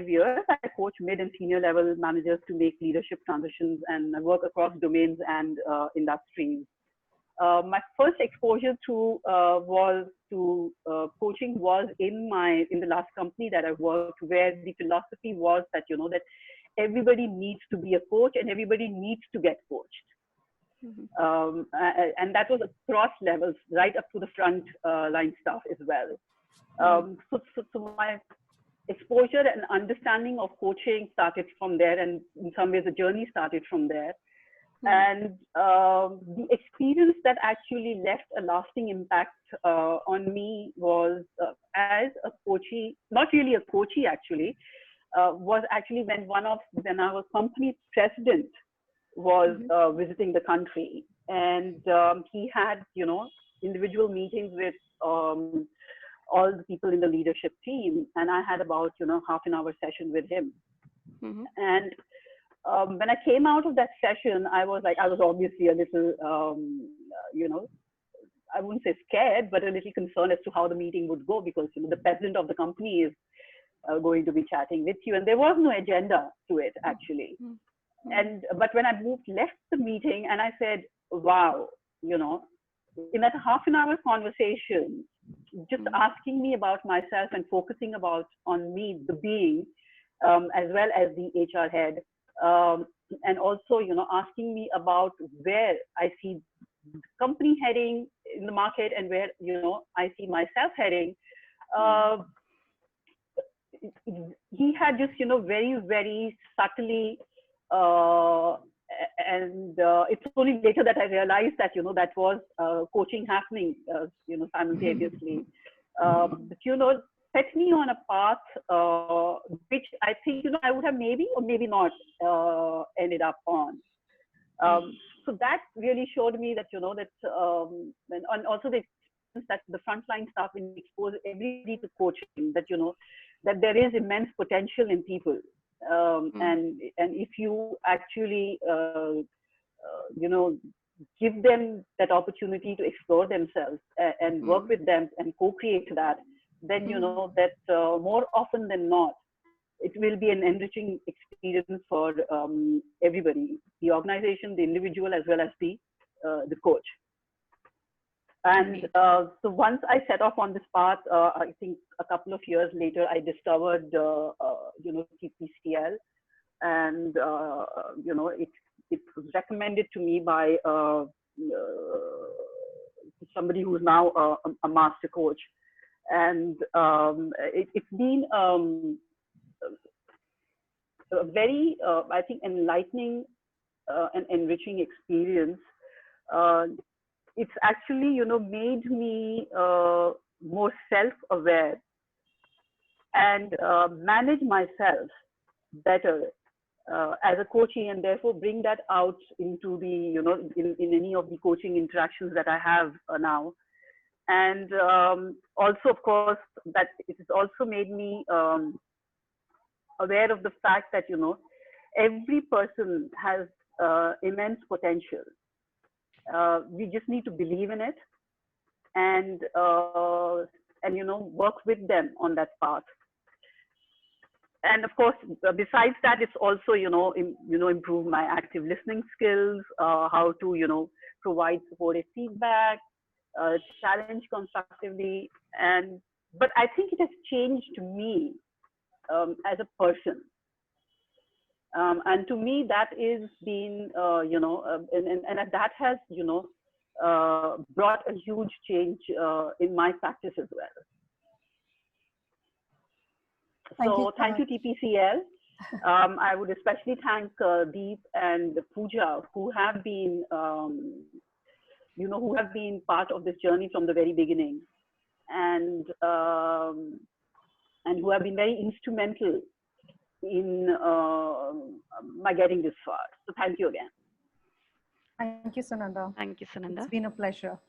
years, I coach mid and senior level managers to make leadership transitions, and I work across domains and industries. My first exposure to coaching was in the last company that I worked, where the philosophy was that that everybody needs to be a coach and everybody needs to get coached. Mm-hmm. And that was across levels, right up to the front line staff as well. So my exposure and understanding of coaching started from there, and in some ways the journey started from there. And the experience that actually left a lasting impact on me was as a coachee, not really a coachee actually, was actually when our company president was visiting the country, and he had individual meetings with all the people in the leadership team, and I had about half an hour session with him. And when I came out of that session, I was obviously a little, I wouldn't say scared, but a little concerned as to how the meeting would go, because the president of the company is going to be chatting with you, and there was no agenda to it actually. But when I left the meeting, and I said, wow, in that half an hour conversation, just asking me about myself and focusing on me, the being, as well as the HR head. And also, asking me about where I see the company heading in the market and where, I see myself heading. He had just, very, very subtly, and it's only later that I realized that, that was coaching happening, simultaneously. But, set me on a path which I think I would have maybe or maybe not ended up on. So that really showed me that and also the experience that the frontline staff will expose everybody to coaching, that that there is immense potential in people, and if you actually give them that opportunity to explore themselves and work with them and co-create that, then that more often than not, it will be an enriching experience for everybody, the organization, the individual, as well as the coach. And so once I set off on this path, I think a couple of years later, I discovered TPCL, and it was recommended to me by somebody who's now a master coach. And it's been a very, I think, enlightening and enriching experience. It's actually, made me more self-aware and manage myself better as a coachee, and therefore bring that out into the, in any of the coaching interactions that I have now. And also, of course, that it has also made me aware of the fact that, every person has immense potential. We just need to believe in it and work with them on that path. And of course, besides that, it's also, improve my active listening skills, how to, provide supportive feedback, challenge constructively, but I think it has changed me as a person, and to me that is been and that has brought a huge change in my practice as well. Thank you TPCL. I would especially thank Deep and Pooja, who have been who have been part of this journey from the very beginning, and who have been very instrumental in my getting this far. So thank you again. Thank you, Sunanda. Thank you, Sunanda. It's been a pleasure.